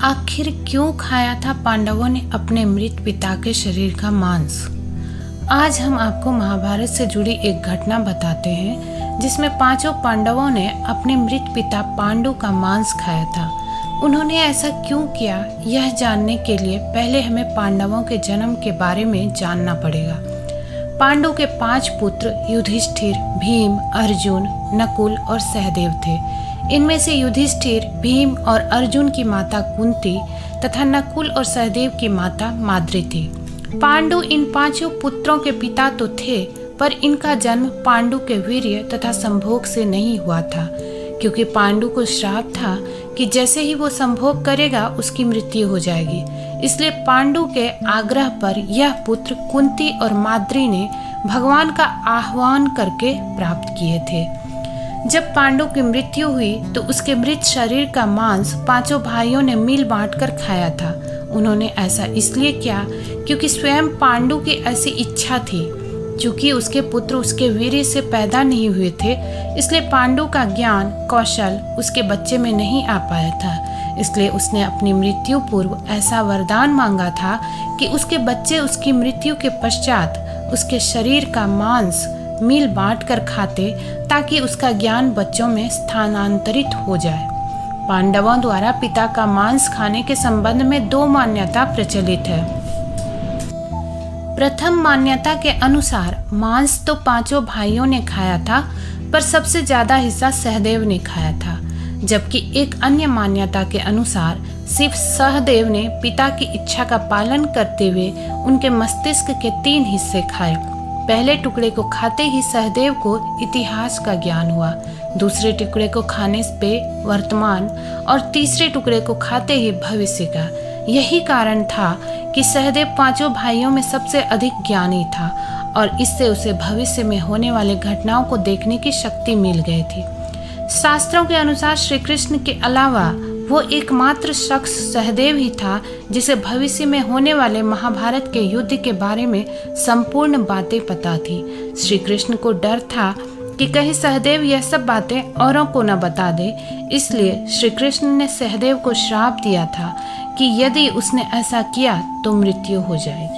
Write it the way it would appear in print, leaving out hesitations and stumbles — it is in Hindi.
आखिर क्यों खाया था पांडवों ने अपने मृत पिता के शरीर का मांस? आज हम आपको महाभारत से जुड़ी एक घटना बताते हैं जिसमें पांचों पांडवों ने अपने मृत पिता पांडु का मांस खाया था। उन्होंने ऐसा क्यों किया, यह जानने के लिए पहले हमें पांडवों के जन्म के बारे में जानना पड़ेगा। पांडु के 5 पुत्र युधिष्ठिर, भीम, अर्जुन, नकुल और सहदेव थे। इनमें से युधिष्ठिर, भीम और अर्जुन की माता कुंती तथा नकुल और सहदेव की माता माद्री थी। पांडु इन 5 पुत्रों के पिता तो थे, पर इनका जन्म पांडु के वीर्य तथा संभोग से नहीं हुआ था, क्योंकि पांडु को श्राप था कि जैसे ही वो संभोग करेगा उसकी मृत्यु हो जाएगी। इसलिए पांडु के आग्रह पर यह पुत्र कुंती और माद्री ने भगवान का आह्वान करके प्राप्त किए थे। जब पांडु की मृत्यु हुई तो उसके मृत शरीर का मांस 5 भाइयों ने मिल बांटकर खाया था। उन्होंने ऐसा इसलिए किया क्योंकि स्वयं पांडु की ऐसी इच्छा थी। चूंकि उसके पुत्र उसके वीर्य से पैदा नहीं हुए थे, इसलिए पांडु का ज्ञान कौशल उसके बच्चे में नहीं आ पाया था। इसलिए उसने अपनी मृत्यु पूर्व ऐसा वरदान मांगा था कि उसके बच्चे उसकी मृत्यु के पश्चात उसके शरीर का मांस मिल बांट कर खाते, ताकि उसका ज्ञान बच्चों में स्थानांतरित हो जाए। पांडवों द्वारा पिता का मांस खाने के संबंध में 2 मान्यता प्रचलित है। प्रथम मान्यता के अनुसार मांस तो 5 भाइयों ने खाया था, पर सबसे ज्यादा हिस्सा सहदेव ने खाया था। जबकि एक अन्य मान्यता के अनुसार सिर्फ सहदेव ने पिता की इच्छा का पालन करते हुए उनके मस्तिष्क के 3 हिस्से खाए। पहले टुकड़े को खाते ही सहदेव को इतिहास का ज्ञान हुआ, दूसरे टुकड़े को खाने पे वर्तमान और तीसरे टुकड़े को खाते ही भविष्य का। यही कारण था कि सहदेव 5 भाइयों में सबसे अधिक ज्ञानी था और इससे उसे भविष्य में होने वाले घटनाओं को देखने की शक्ति मिल गई थी। शास्त्रों के अनुसार श्री कृष्ण के अलावा वो एकमात्र शख्स सहदेव ही था जिसे भविष्य में होने वाले महाभारत के युद्ध के बारे में संपूर्ण बातें पता थी। श्री कृष्ण को डर था कि कहीं सहदेव यह सब बातें औरों को न बता दे, इसलिए श्री कृष्ण ने सहदेव को श्राप दिया था कि यदि उसने ऐसा किया तो मृत्यु हो जाएगी।